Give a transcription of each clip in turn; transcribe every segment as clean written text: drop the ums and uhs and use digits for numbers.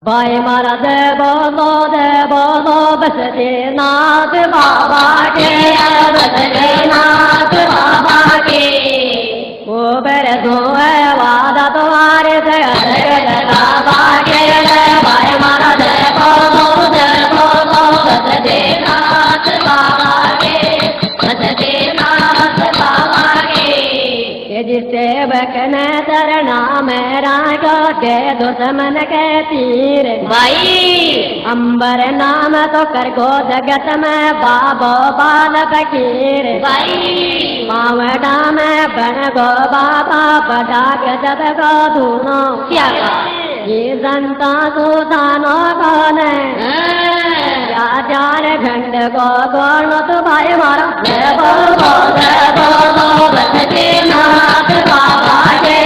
भाई मारा दे बोलो बसते नाथ बाबा के बसते नाथ बाबा के वो बर दो वादा तुम्हारे बाबा के भाई मारा दे बोलो बसते नाथ बाबा के बसते नाथ बाबा के जिससे बकने तरना मेरा को दे दुश्मन के तीर भाई अंबर नाम तो कर गो जगत में बाबो बाल फकीर भाई मावड़ा में बन गो बाबा बड़ा गजब को धूनो क्या ये जनता सुधानो कौन चार घंट को गौण तो भाई मारो बसते नाथ बाबा के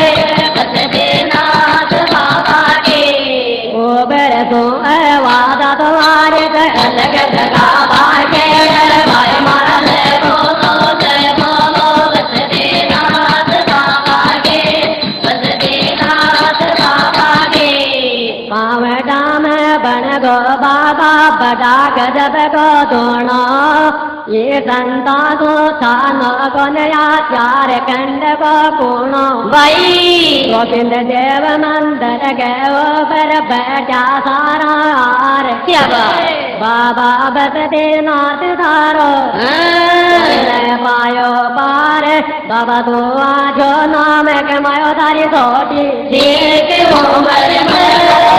बसते नाथ बाबा के ओ बर दो वादा तुम्हारे अलग बाबा के भाई मारा बोलो बसते नाथ बाबा के बसते नाथ बाबा के पावड़ा में बन गो बाबा बड़ा गजब को दोनों ये संता को थानो को नया चार खंड को पूर्णो भाई गोविंद देव मंदिर गए पर बैठा सारा हार क्या बाबा बसते नाथ धारो पायो पार बाबा तो आजो नाम कमायो तारी छोटी देख उमर में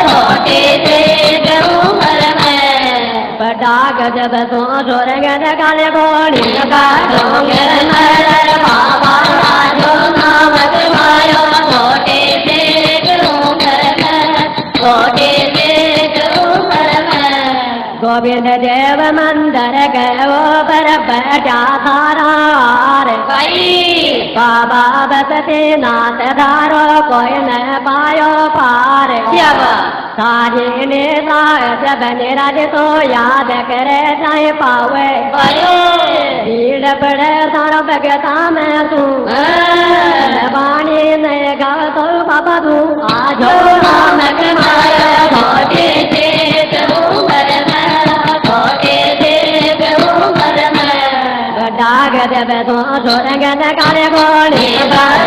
छोटी देख उमर में बड़ा गजब तो जोर गज काले घोड़ी का डोंगर मर बाबा आजो नाम कमायो छोटी देख उमर में छोटी देख उमर में गोविंद देव मंदिर गए पर बैठा सारा हार भाई बाबा बसते नाथ धारो कोई न पायो पार जब सारे ने जब निराज तो याद करे जाए पावे भीड़ पड़े सारा भगता में तू बाणी ने गा तो बाबा तू आजो नाम कमाया छोटे देख उमर में छोटे देख उमर में बड़ा गजब तो छोड़ काले घोड़े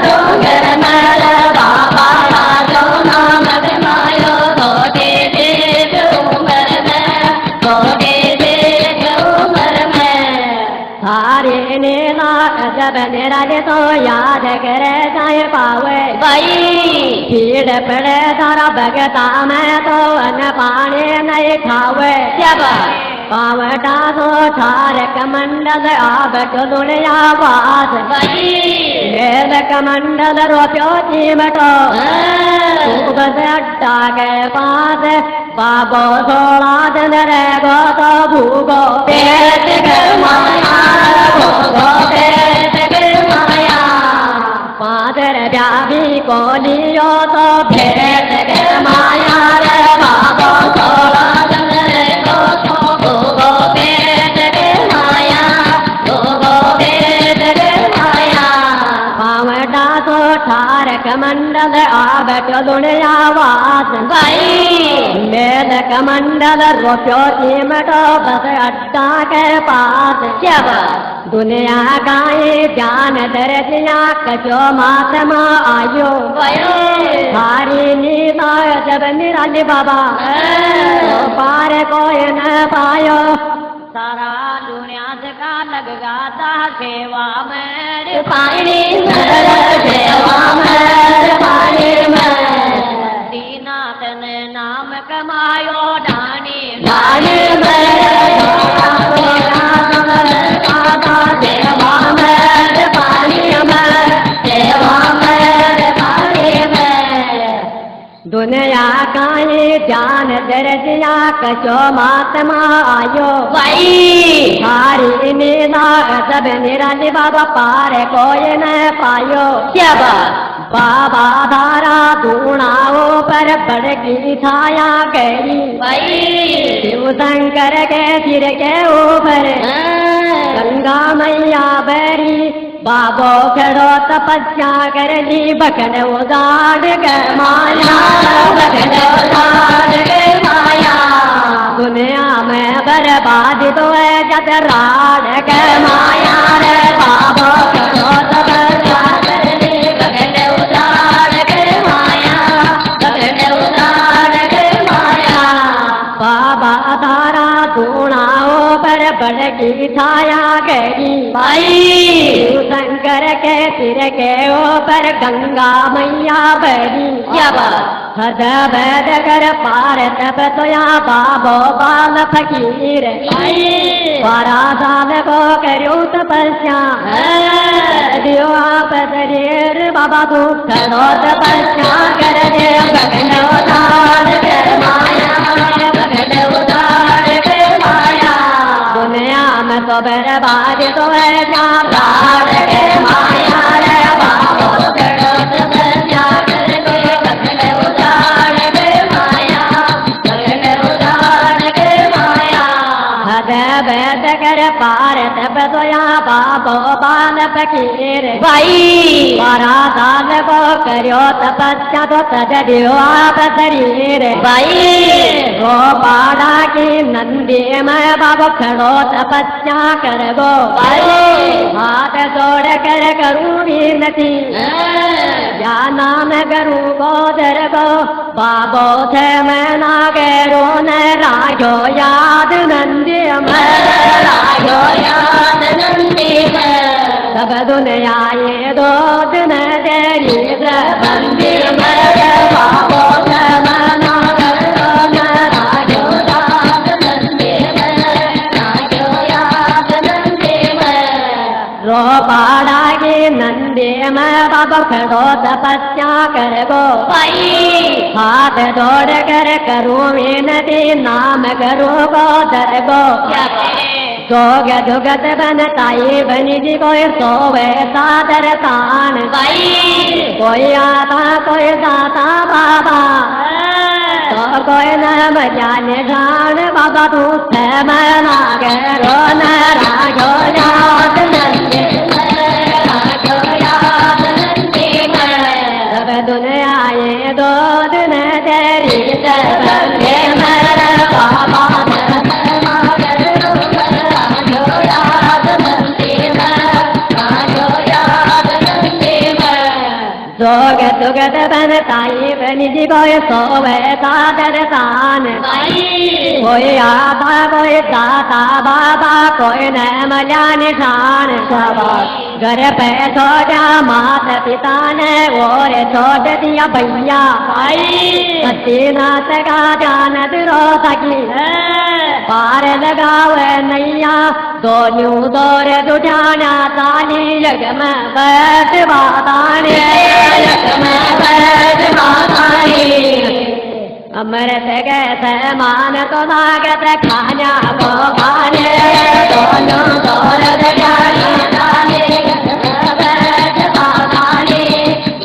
डोंगर मर बाबा आजो नाम कमायो छोटे देख उमर में छोटे देख उमर में सारे ने जब निराले तो याद करे जाए पावे भाई भीड़ पड़े तारा भगता में तो अन्न पानी नहीं खावे जब पावटा तो थार कमंडल आब दुनिया बात भाई वेद कमंडल रोप्यो चीमटो बस अड्डा के पास बाबो सोला दिन रे गो तो भूगो पेट कर माया भूगो पेट कर माया पादर व्यापी को लियो तो पेट कर माया रे बाबो सोला दिन रे गो तो भूगो पेट कर माया भूगो पेट कर माया पावटा तो ठार कमंडल आबट दुनिया वास भाई वेद कमंडल रोप्यो चीमटो बस अड्डा के पास जब दुनिया गाये ध्यान दर्जिया कचो महात्मा आयो हारी नीला जब निराली बाबा तो पार कोई न पायो सारा दुनिया का लग गाता सेवा में पानी सेवा में पानी में दीनाथ ने नाम कमायो डानी डानी में सेवा में पानी में सेवा में पानी में दुनिया का ये ध्यान दर्जिया कचो महात्मा आयो भाई हारी नीला सब निराली बाबा पार कोई न पायो जब बाबा धारा धूणाओ पर बड़की छाया गई भाई शिव शंकर के सिर के ऊपर गंगा मैया बैरी बाबो खड़ो तपस्या कर ली बखन उजाड़ कर माया बखन उजाड़ कर तो है जत राड के माया रे बाबो करो तपस्या करने गगन उतार के माया गगन उतार के माया बाबा तारा धूणाओ पर बड़ की छाया गई भाई शंकर के सिर के ऊपर गंगा मैया बड़ी हद वैद कर पार तब तो यहाँ बाबो बाल फकीर बारा साल को करो तपस्या दियो आप शरीर बाबा तू करो तपस्या कर दे गगन उतार कर माया गगन उतार कर माया दुनिया में तो बर्बाद तो है जहाँ प्राण के माया रे बाबो करो तपस्या कर दे गगन उतार के माया गगन उतार के माया हद वैद कर पार तब तो यहाँ बाबो बाल फकीर भाई बारा साल को करो तपस्या तो तज दियो आप शरीर भाई वो बाड़ा की नंदी में बाबो खड़ो तपस्या करबो भाई हाथ जोड़ कर करूँ विनती या नाम करूँ गोदर को बाबो थे मैं ना करो न राजो याद नंदी में राजो याद नंदी में सब दुनिया ये दो दिन तेरी बंदी में बाबो थे मैं ना करो न राजो याद नंदी में राजो याद नंदी में रो पाड़ा की नंदी में बाबा खड़ो तपस्या करबो भाई हाथ जोड़ कर करूँ विनती नाम करूँ गोदर को जोग जुगत बनताई बनी जी कोई सोवे सादर तान भाई कोई आता कोई दाता बाबा तो कोई न जाने जान बाबा तू से मना करो न राजो याद नंदी राजो याद नंदी सब दुनिया ये दो दिन तेरी बंदे मेरे बाबा जोग जुगत बनताई बनी जी कोई सोवे सादर तान कोई आता कोई दाता बाबा कोई न मजा निशान घर पे सो जा मात पिता ने और छोड़ दिया भैया नाथ का जान रो सकी पार लगावे नैया दोनों दौर दुठाना ताली जग में बैठ बाताने अमृत गैसे मान तो नागत खाना को खाने दोनों दौर दुठाना ताली जग में बैठ बाताने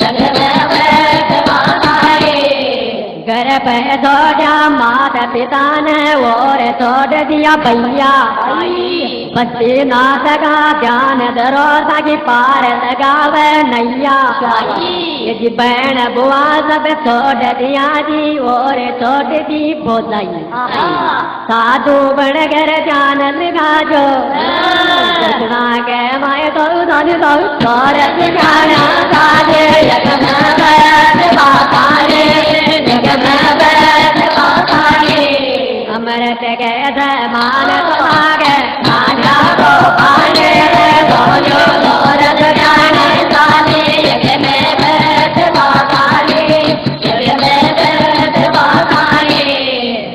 जग में बैठ बाताने घर पे सो जा माता पिता ने और छोड़ दिया भैया बच्चे नाथ का ध्यान धरो ताकि पार लगावे नैया यदि बहन बुआ सब छोड़ दिया जी और छोड़ दी भोलाई साधु बन कर जान लगा जो कृष्णा के माए तो धन तो छोड़ जाना साधे जग में बैठ बाताने जग में बैठ बाताने अमृत के मान तो आगे राजा को पाने दोनों दौर दुठाने ताली जग में बैठ बाताने जग में बैठ बाताने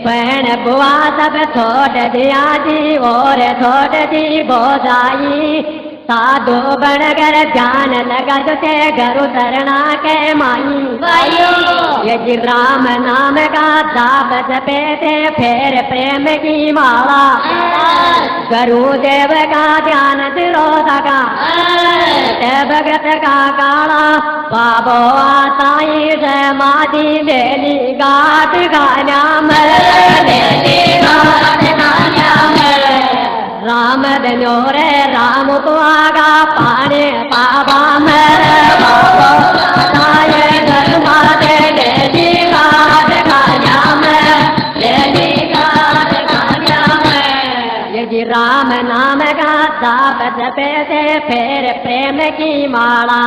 बहन बुआ सब छोड़ दिया जी और छोड़ दी बोझाई साधु बन कर जान लगा तुझे घर उतरना के माई यदि राम नाम का जाप जपेते फिर प्रेम की माला गुरुदेव का ध्यान दिलो सका भगत का काला बाबो आसाई जय मादी बेली गाट गाना राम दिलो रे राम तो आगा पाने बाबा मेरे बाबो आसाई जय मादे बेली गाट गाना नाम का जाप जपते फिर प्रेम की माला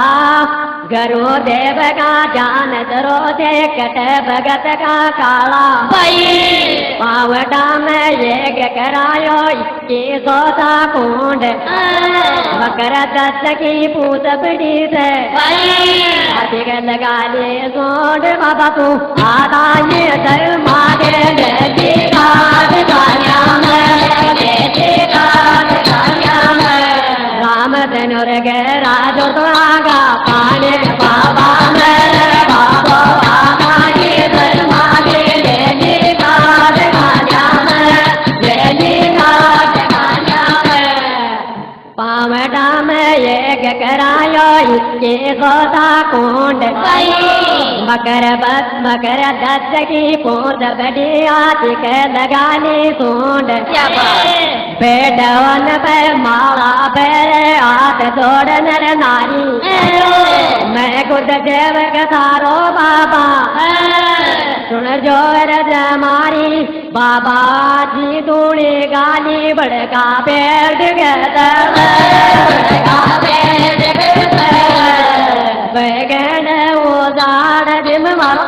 गुरुदेव का ज्ञान दरो से कट भगत का काला पावटा में ये करायो 2100 कुंड मकर दत्त की पूत बड़ी से अधिक लगा ले सोंड बाबा तू आधा ये धर्मा दे राम धनुर गे राजो तो आगा पाने बाबा मेरे बाबा आगा ये धर्मा दे पावटा में ये करायो 2100 कुंड मकर दत्त की पूत बड़ी आतिक लगानी सूंड बेटवन पे माला पेरे हाथ जोड़ नर नारी मैं खुद देव कथारो बाबा सुन जो रज मारी बाबा जी तूने गाली बड़का पेड़ बैगन वो जाड़ जिम मार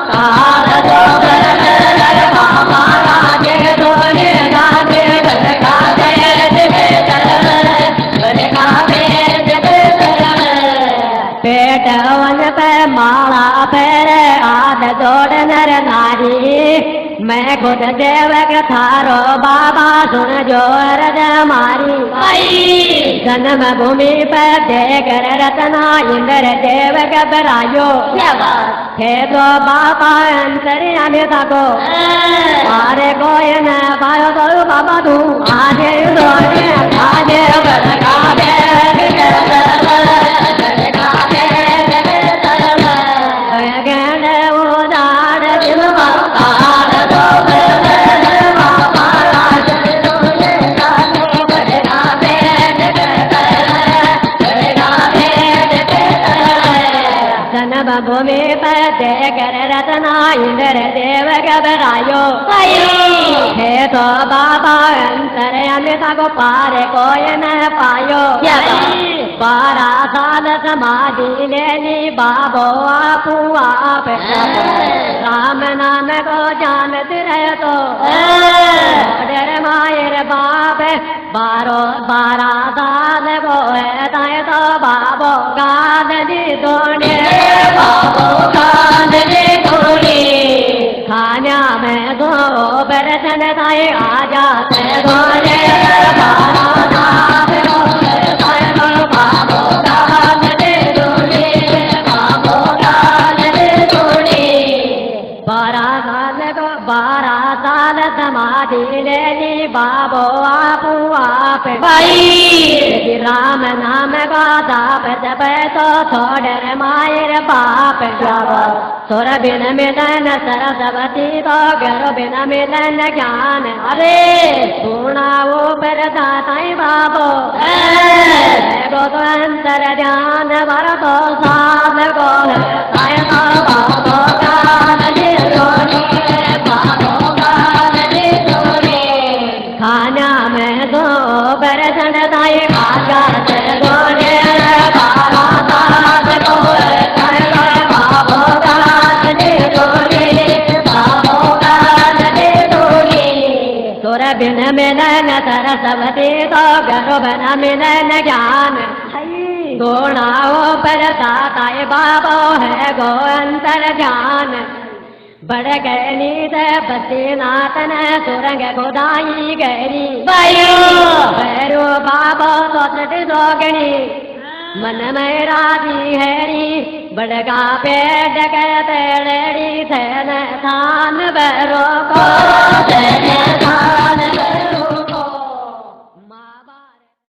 पेटवन पे माला पेरे आध जोड़ नर नारी मैं खुद देव कथारो बाबा सुन जो रज मारी जन्म भूमि पर देकर रतना इंद्र देव घबरायो थे तो बाबा अंतर्यामी को मारे कोई न पायो तो बाबा तू आजे आजे भूमि पर देकर रतना इंद्र देव घबरायो हे तो बाबा अंतर्यामिता को पार कोई न पायो 12 साल समाधि ले ली बाबो आपू आप राम नाम को जानत रहे तो डर मायर बाप 12 साल को है तो बाबो गाद दी दोने खाना में दो बरतन ताए आ जाते गोरे समाधि ले ली बाबो आपू आप राम नाम का दाप जब तो छोड़ मायर बाप सुर बिन मिलन सरस्वती तो घर बिन मिलन ज्ञान अरे पूर्णा वो पर दाताई बाबो गो तो अंतर ध्यान वर तो साम गो बाबो खाना में दो बरसन दाए आजा गोरे सुर बिन मिलन सरस्वती तो घर बिन मिलन ज्ञान गोणाओ पर दाताए बाबो है गो अंतर ध्यान बड़ गैनी दे बद्रीनाथ ने सुरंग गोदाई गहरी भैरो बाबा सोचत जोगनी मन में राजी हैरी बड़गा पेड़ कहते लेडी थे थान भैरो को